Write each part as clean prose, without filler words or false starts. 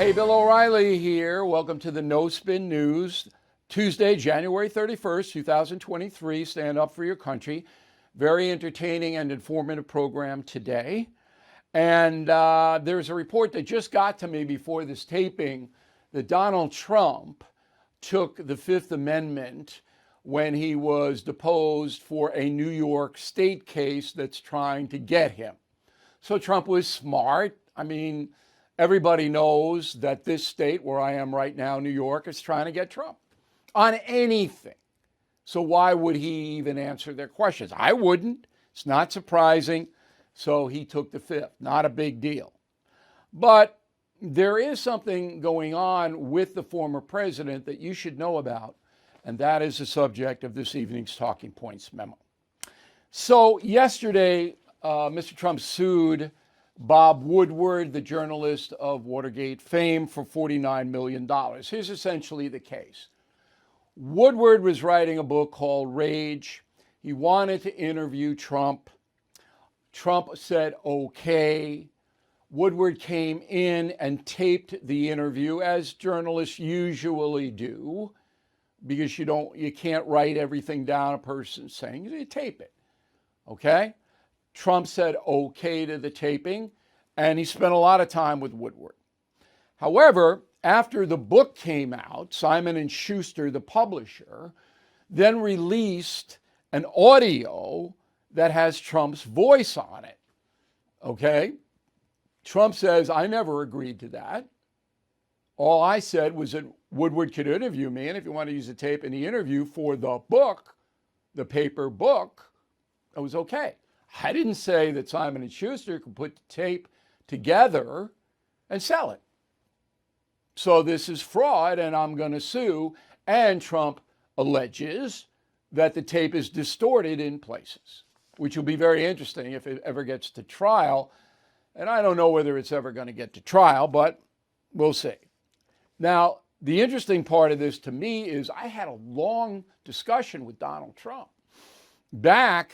Hey, Bill O'Reilly here. Welcome to the No Spin News. Tuesday, January 31st, 2023. Stand up for your country. Very entertaining and informative program today. And there's a report that just got to me before this taping that Donald Trump took the Fifth Amendment when he was deposed for a New York state case that's trying to get him. So Trump was smart. I mean, everybody knows that this state where I am right now, New York, is trying to get Trump on anything. So why would he even answer their questions? I wouldn't. It's not surprising. So he took the Fifth. Not a big deal. But there is something going on with the former president that you should know about, and that is the subject of this evening's Talking Points memo. So yesterday, Mr. Trump sued Bob Woodward, the journalist of Watergate fame, for $49 million. Here's essentially the case. Woodward was writing a book called Rage. He wanted to interview Trump. Trump said, okay. Woodward came in and taped the interview, as journalists usually do, because you can't write everything down a person's saying. You tape it, okay? Trump said okay to the taping, and he spent a lot of time with Woodward. However, after the book came out, Simon & Schuster, the publisher, then released an audio that has Trump's voice on it, okay? Trump says, I never agreed to that. All I said was that Woodward could interview me, and if you want to use the tape in the interview for the book, the paper book, it was okay. I didn't say that Simon & Schuster could put the tape together and sell it. So this is fraud, and I'm going to sue. And Trump alleges that the tape is distorted in places, which will be very interesting if it ever gets to trial. And I don't know whether it's ever going to get to trial, but we'll see. Now, the interesting part of this to me is I had a long discussion with Donald Trump back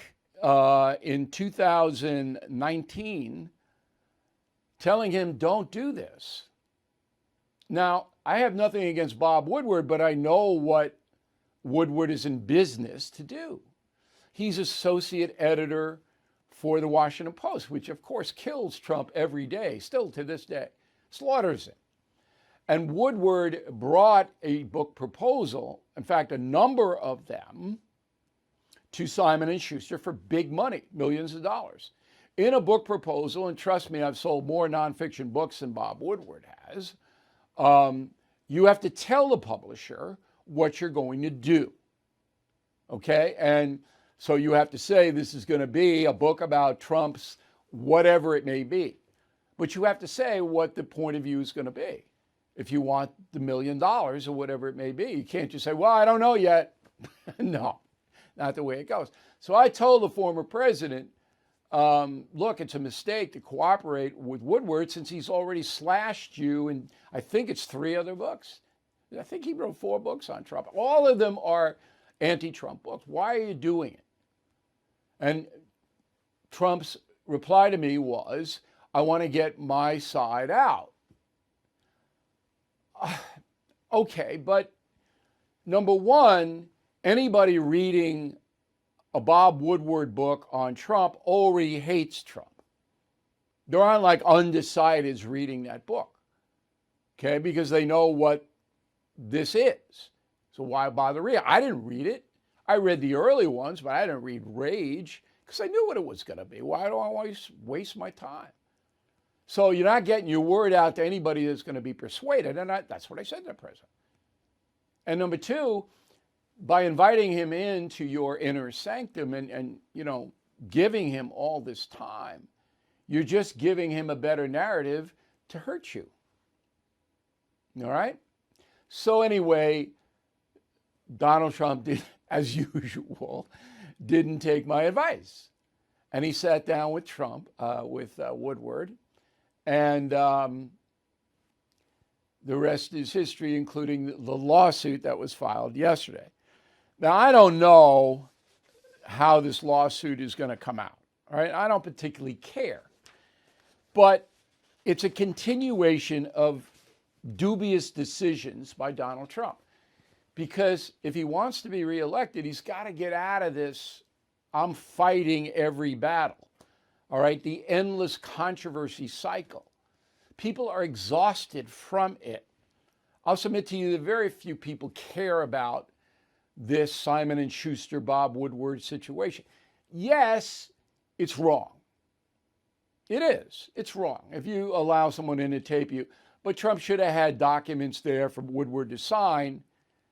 in 2019, telling him, don't do this. Now, I have nothing against Bob Woodward, but I know what Woodward is in business to do. He's associate editor for the Washington Post, which of course kills Trump every day, still to this day, slaughters him. And Woodward brought a book proposal, in fact, a number of them, to Simon & Schuster for big money, millions of dollars. In a book proposal, and trust me, I've sold more nonfiction books than Bob Woodward has, you have to tell the publisher what you're going to do, okay? And so you have to say this is going to be a book about Trump's whatever it may be. But you have to say what the point of view is going to be if you want the $1 million or whatever it may be. You can't just say, well, I don't know yet. No. Not the way it goes. So I told the former president, look, it's a mistake to cooperate with Woodward since he's already slashed you in, I think it's 3 other books. I think he wrote 4 books on Trump. All of them are anti-Trump books. Why are you doing it? And Trump's reply to me was, I want to get my side out. Okay, but number one, anybody reading a Bob Woodward book on Trump already hates Trump. There aren't like undecideds reading that book, okay, because they know what this is. So why bother reading? I didn't read it. I read the early ones, but I didn't read Rage because I knew what it was going to be. Why do I always waste my time? So you're not getting your word out to anybody that's going to be persuaded, and that's what I said to the president. And number two, by inviting him into your inner sanctum and giving him all this time, you're just giving him a better narrative to hurt you. All right? So anyway, Donald Trump did, as usual, didn't take my advice. And he sat down with Trump, with Woodward, and the rest is history, including the lawsuit that was filed yesterday. Now, I don't know how this lawsuit is going to come out, all right? I don't particularly care. But it's a continuation of dubious decisions by Donald Trump. Because if he wants to be reelected, he's got to get out of this, I'm fighting every battle, all right, the endless controversy cycle. People are exhausted from it. I'll submit to you that very few people care about this Simon & Schuster, Bob Woodward situation. Yes, it's wrong. It is. It's wrong if you allow someone in to tape you. But Trump should have had documents there for Woodward to sign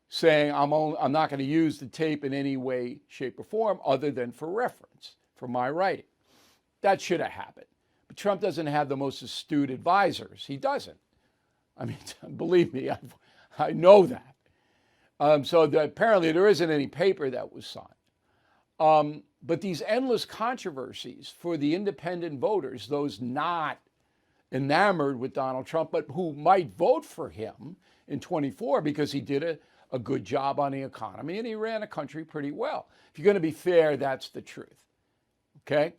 saying, I'm not going to use the tape in any way, shape, or form other than for reference, for my writing. That should have happened. But Trump doesn't have the most astute advisors. He doesn't. I mean, believe me, I know that. So apparently there isn't any paper that was signed. But these endless controversies for the independent voters, those not enamored with Donald Trump, but who might vote for him in 24 because he did a good job on the economy and he ran a country pretty well. If you're going to be fair, that's the truth. Okay?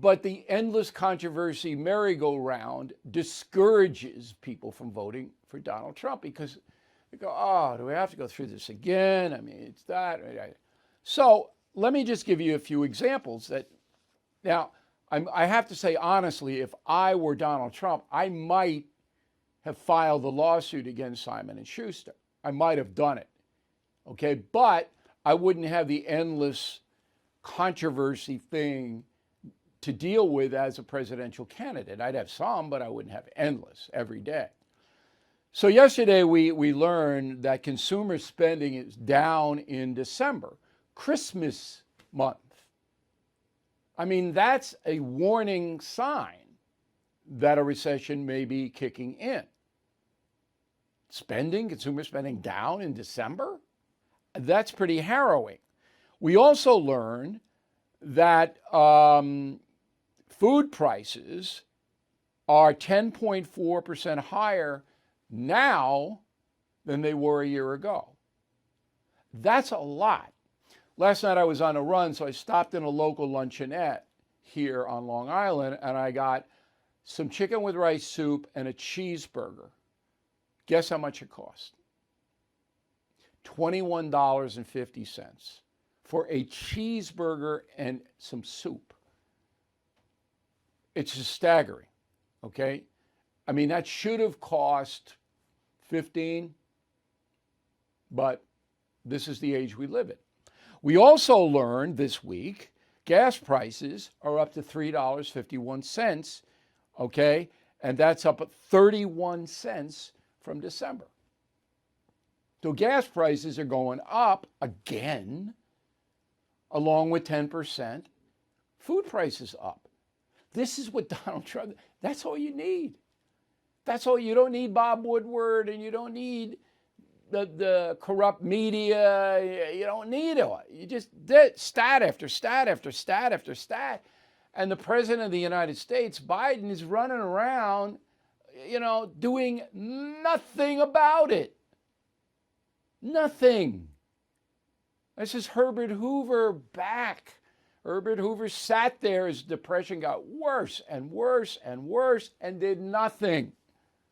But the endless controversy merry-go-round discourages people from voting for Donald Trump because they go, oh, do we have to go through this again? I mean, it's that. So let me just give you a few examples that, now, I have to say honestly, if I were Donald Trump, I might have filed a lawsuit against Simon & Schuster. I might have done it, okay? But I wouldn't have the endless controversy thing to deal with as a presidential candidate. I'd have some, but I wouldn't have endless every day. So yesterday we learned that consumer spending is down in December, Christmas month. I mean, that's a warning sign that a recession may be kicking in. Consumer spending down in December? That's pretty harrowing. We also learned that food prices are 10.4% higher now than they were a year ago. That's a lot. Last night I was on a run, so I stopped in a local luncheonette here on Long Island, and I got some chicken with rice soup and a cheeseburger. Guess how much it cost? $21.50 for a cheeseburger and some soup. It's just staggering, okay? I mean, that should have cost $15, but this is the age we live in. We also learned this week gas prices are up to $3.51, okay? And that's up at 31 cents from December. So gas prices are going up again, along with 10%. Food prices up. This is what Donald Trump, that's all you need. That's all. You don't need Bob Woodward and you don't need the corrupt media. You don't need it. You just did stat after stat after stat after stat. And the president of the United States, Biden, is running around, doing nothing about it. Nothing. This is Herbert Hoover back. Herbert Hoover sat there as depression got worse and worse and worse and did nothing.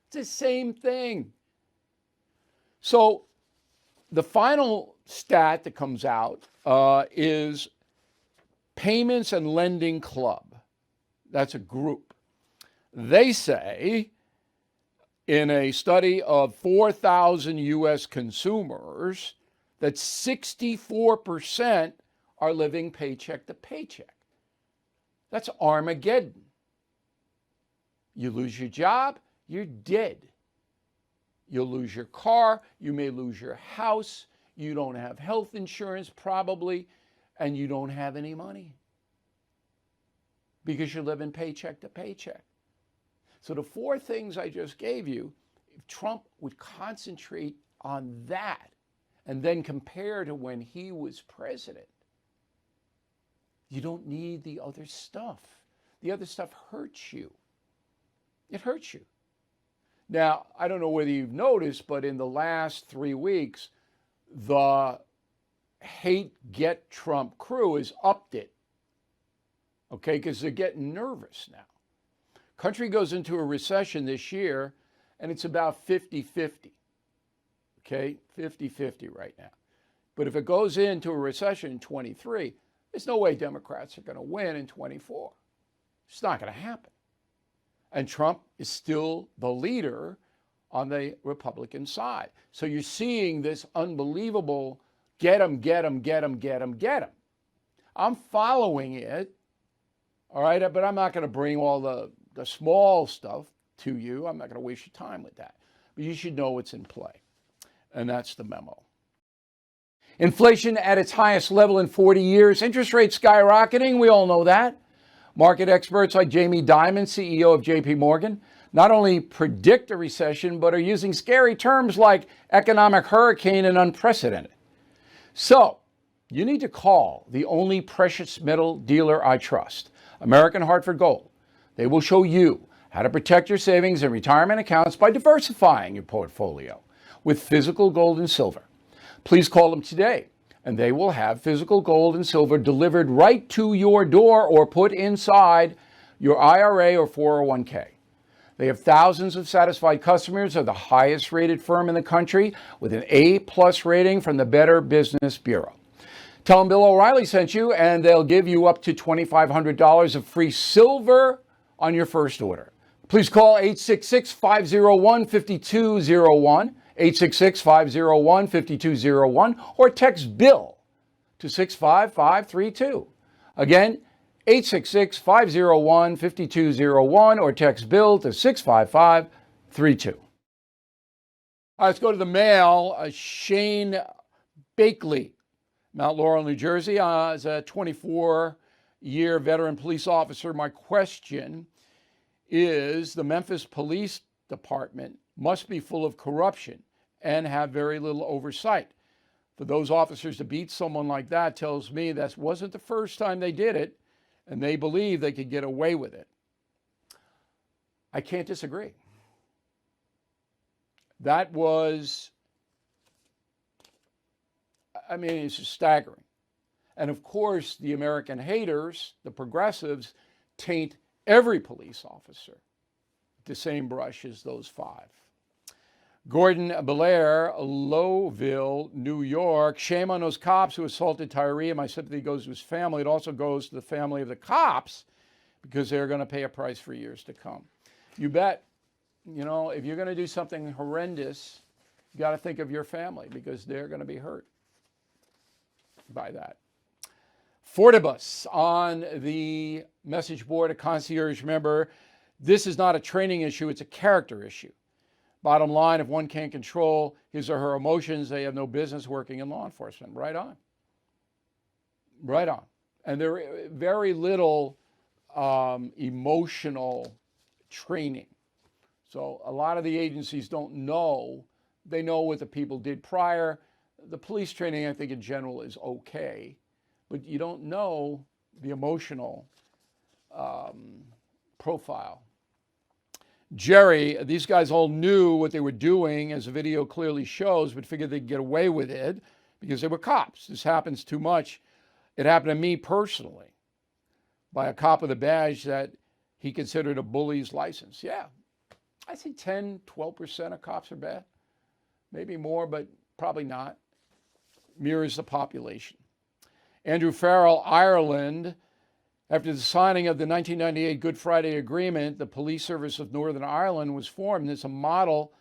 It's the same thing. So the final stat that comes out is Payments and Lending Club. That's a group. They say in a study of 4,000 U.S. consumers that 64% are living paycheck to paycheck. That's Armageddon. You lose your job, you're dead. You'll lose your car, you may lose your house, you don't have health insurance probably, and you don't have any money because you're living paycheck to paycheck. So the four things I just gave you, if Trump would concentrate on that and then compare to when he was president, you don't need the other stuff. The other stuff hurts you. It hurts you. Now, I don't know whether you've noticed, but in the last 3 weeks, the hate get Trump crew has upped it. Okay, because they're getting nervous now. Country goes into a recession this year, and it's about 50-50. Okay, 50-50 right now. But if it goes into a recession in 23, there's no way Democrats are going to win in 24. It's not going to happen. And Trump is still the leader on the Republican side. So you're seeing this unbelievable get him, get him, get him, get him, get him. I'm following it, all right, but I'm not going to bring all the small stuff to you. I'm not going to waste your time with that. But you should know what's in play. And that's the memo. Inflation at its highest level in 40 years. Interest rates skyrocketing. We all know that. Market experts like Jamie Dimon, CEO of JP Morgan, not only predict a recession, but are using scary terms like economic hurricane and unprecedented. So you need to call the only precious metal dealer I trust, American Hartford Gold. They will show you how to protect your savings and retirement accounts by diversifying your portfolio with physical gold and silver. Please call them today, and they will have physical gold and silver delivered right to your door or put inside your IRA or 401k. They have thousands of satisfied customers. They're the highest rated firm in the country with an A+ rating from the Better Business Bureau. Tell them Bill O'Reilly sent you, and they'll give you up to $2,500 of free silver on your first order. Please call 866-501-5201, 866-501-5201, or text BILL to 65532. Again, 866-501-5201, or text BILL to 65532. All right, let's go to the mail. Shane Bakley, Mount Laurel, New Jersey, is a 24-year veteran police officer. My question is, the Memphis Police Department must be full of corruption and have very little oversight. For those officers to beat someone like that tells me that wasn't the first time they did it, and they believe they could get away with it. I can't disagree. That was, it's just staggering. And of course, the American haters, the progressives, taint every police officer with the same brush as those five. Gordon Belair, Lowville, New York. Shame on those cops who assaulted Tyree. My sympathy goes to his family. It also goes to the family of the cops because they're going to pay a price for years to come. You bet. If you're going to do something horrendous, you got to think of your family because they're going to be hurt by that. Fortibus on the message board, a concierge member. This is not a training issue. It's a character issue. Bottom line, if one can't control his or her emotions, they have no business working in law enforcement. Right on. Right on. And there are very little emotional training. So a lot of the agencies don't know. They know what the people did prior. The police training, I think, in general is okay. But you don't know the emotional profile. Jerry, these guys all knew what they were doing, as the video clearly shows, but figured they'd get away with it because they were cops. This happens too much. It happened to me personally by a cop with a badge that he considered a bully's license. Yeah, I think 10, 12% of cops are bad. Maybe more, but probably not. Mirrors the population. Andrew Farrell, Ireland. After the signing of the 1998 Good Friday Agreement, the Police Service of Northern Ireland was formed. It's a model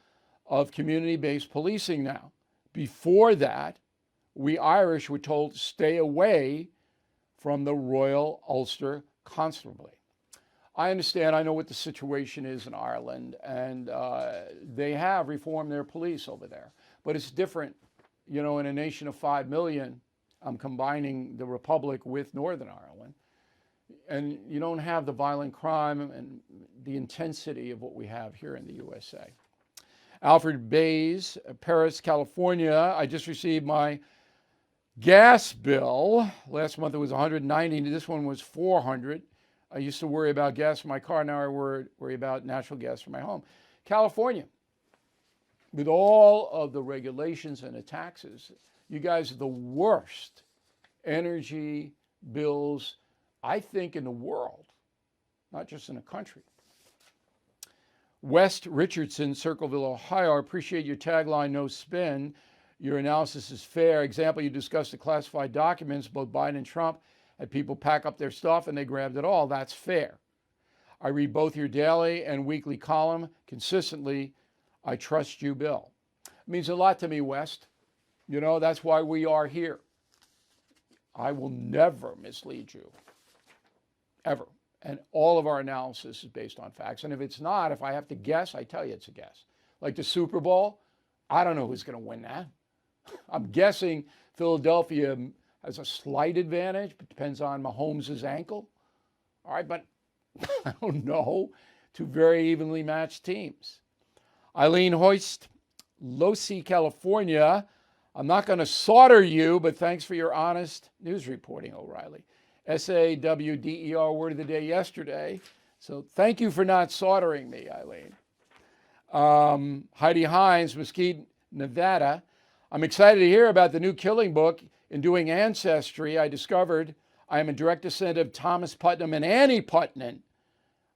of community-based policing now. Before that, we Irish were told to stay away from the Royal Ulster Constabulary. I understand, I know what the situation is in Ireland, and they have reformed their police over there. But it's different, in a nation of 5 million, I'm combining the Republic with Northern Ireland. And you don't have the violent crime and the intensity of what we have here in the USA. Alfred Bays, Paris, California. I just received my gas bill. Last month it was $190. This one was $400. I used to worry about gas for my car. Now I worry about natural gas for my home. California, with all of the regulations and the taxes, you guys are the worst energy bills, I think, in the world, not just in the country. West Richardson, Circleville, Ohio. I appreciate your tagline, no spin. Your analysis is fair. Example, you discussed the classified documents. Both Biden and Trump had people pack up their stuff and they grabbed it all. That's fair. I read both your daily and weekly column consistently. I trust you, Bill. It means a lot to me, West. You know, that's why we are here. I will never mislead you, ever. And all of our analysis is based on facts. And if it's not, if I have to guess, I tell you it's a guess. Like the Super Bowl, I don't know who's going to win that. I'm guessing Philadelphia has a slight advantage, but depends on Mahomes' ankle. All right, but I don't know. Two very evenly matched teams. Eileen Hoist, Losee, California. I'm not going to solder you, but thanks for your honest news reporting, O'Reilly. SAWDER, word of the day yesterday. So thank you for not soldering me, Eileen. Heidi Hines, Mesquite, Nevada. I'm excited to hear about the new killing book. In doing ancestry, I discovered I am a direct descendant of Thomas Putnam and Annie Putnam.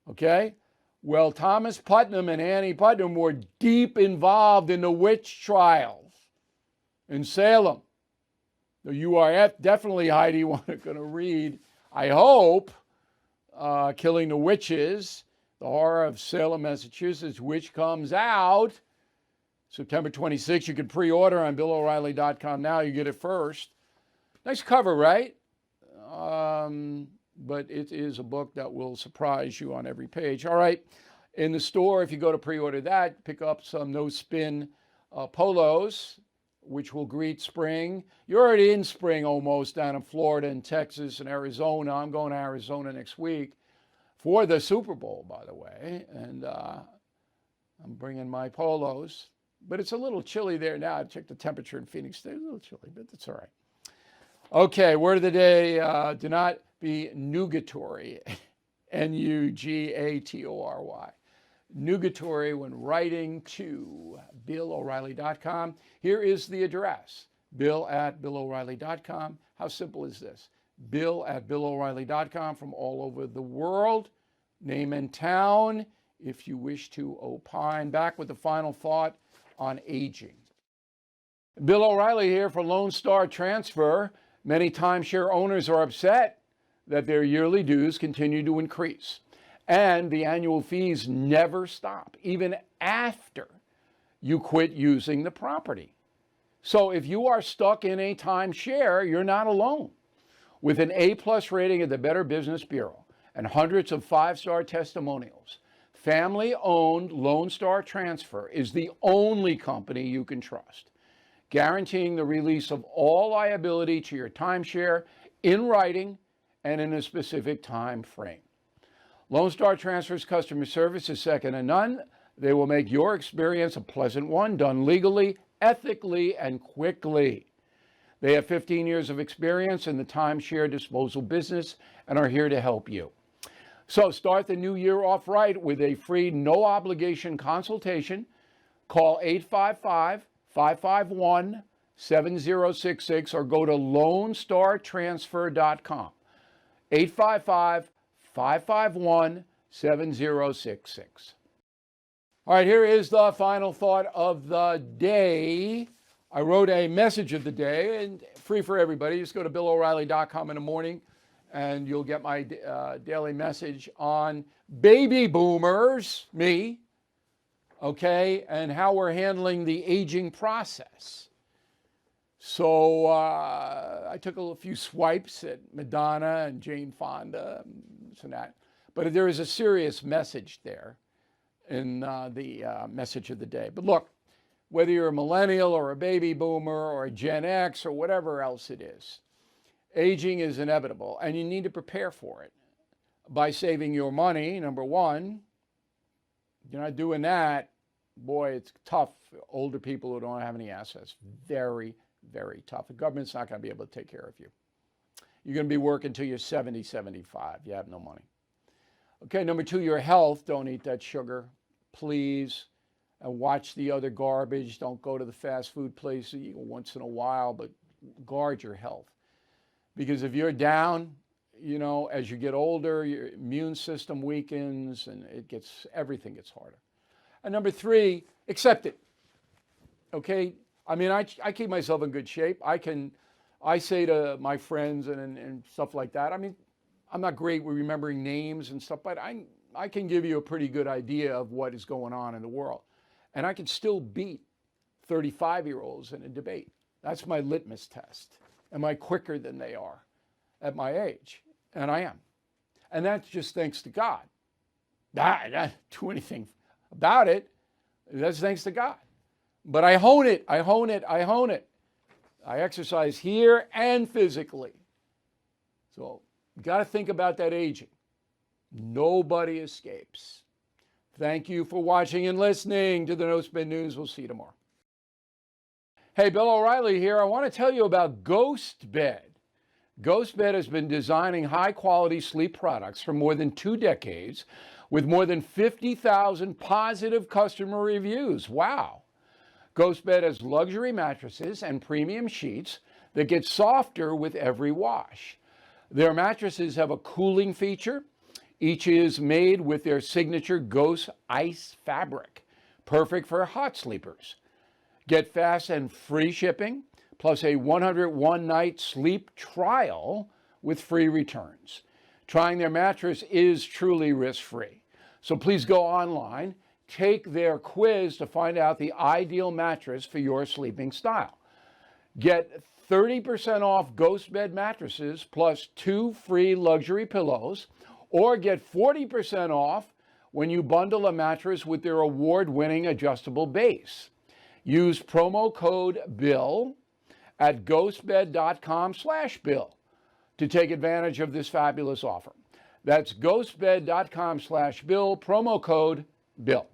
Okay? Well, Thomas Putnam and Annie Putnam were deep involved in the witch trials in Salem. You are definitely, Heidi, going to read, I hope, Killing the Witches, the Horror of Salem, Massachusetts, which comes out September 26th. You can pre-order on BillO'Reilly.com now. You get it first. Nice cover, right? But it is a book that will surprise you on every page. All right. In the store, if you go to pre-order that, pick up some no-spin polos, which will greet spring. You're already in spring almost down in Florida and Texas and Arizona. I'm going to Arizona next week for the Super Bowl, by the way. And I'm bringing my polos. But it's a little chilly there now. I checked the temperature in Phoenix. It's a little chilly, but it's all right. Okay, word of the day. Do not be nugatory. Nugatory. Nugatory when writing to BillO'Reilly.com. Here is the address, bill@BillO'Reilly.com. How simple is this? Bill@BillO'Reilly.com from all over the world. Name and town if you wish to opine. Back with the final thought on aging. Bill O'Reilly here for Lone Star Transfer. Many timeshare owners are upset that their yearly dues continue to increase. And the annual fees never stop, even after you quit using the property. So if you are stuck in a timeshare, you're not alone. With an A+ rating at the Better Business Bureau and hundreds of 5-star testimonials, family-owned Lone Star Transfer is the only company you can trust, guaranteeing the release of all liability to your timeshare in writing and in a specific time frame. Lone Star Transfer's customer service is second to none. They will make your experience a pleasant one, done legally, ethically, and quickly. They have 15 years of experience in the timeshare disposal business and are here to help you. So start the new year off right with a free, no-obligation consultation. Call 855-551-7066 or go to LoneStarTransfer.com. 855-551-7066. All right, here is the final thought of the day. I wrote a message of the day, and free for everybody. Just go to BillO'Reilly.com in the morning, and you'll get my daily message on baby boomers, me, okay, and how we're handling the aging process. So I took a few swipes at Madonna and Jane Fonda and that. But there is a serious message there in the message of the day. But look, whether you're a millennial or a baby boomer or a Gen X or whatever else it is, aging is inevitable, and you need to prepare for it by saving your money, number one. You're not doing that, boy, it's tough for older people who don't have any assets. Very, very tough. The government's not going to be able to take care of you. You're going to be working until you're 70, 75. You have no money. Okay, number two, your health. Don't eat that sugar, please. And watch the other garbage. Don't go to the fast food place once in a while, but guard your health. Because if you're down, you know, as you get older, your immune system weakens and everything gets harder. And number three, accept it. Okay? I mean, I keep myself in good shape. I say to my friends and stuff like that, I mean, I'm not great with remembering names and stuff, but I can give you a pretty good idea of what is going on in the world. And I can still beat 35-year-olds in a debate. That's my litmus test. Am I quicker than they are at my age? And I am. And that's just thanks to God. I don't do anything about it. That's thanks to God. But I hone it. I hone it. I hone it. I exercise here and physically. So you got to think about that aging. Nobody escapes. Thank you for watching and listening to the No Spin News. We'll see you tomorrow. Hey, Bill O'Reilly here. I want to tell you about Ghost Bed. Ghost Bed has been designing high-quality sleep products for more than 2 decades with more than 50,000 positive customer reviews. Wow. Ghost Bed has luxury mattresses and premium sheets that get softer with every wash. Their mattresses have a cooling feature. Each is made with their signature Ghost Ice fabric, perfect for hot sleepers. Get fast and free shipping, plus a 101-night sleep trial with free returns. Trying their mattress is truly risk-free. So please go online, take their quiz to find out the ideal mattress for your sleeping style. Get 30% off Ghost Bed mattresses plus 2 free luxury pillows, or get 40% off when you bundle a mattress with their award-winning adjustable base. Use promo code BILL at ghostbed.com/bill to take advantage of this fabulous offer. That's ghostbed.com/bill, promo code BILL.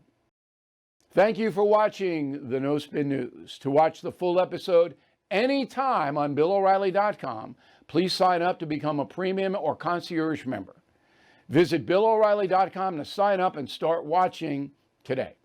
Thank you for watching the No Spin News. To watch the full episode anytime on BillO'Reilly.com, please sign up to become a premium or concierge member. Visit BillO'Reilly.com to sign up and start watching today.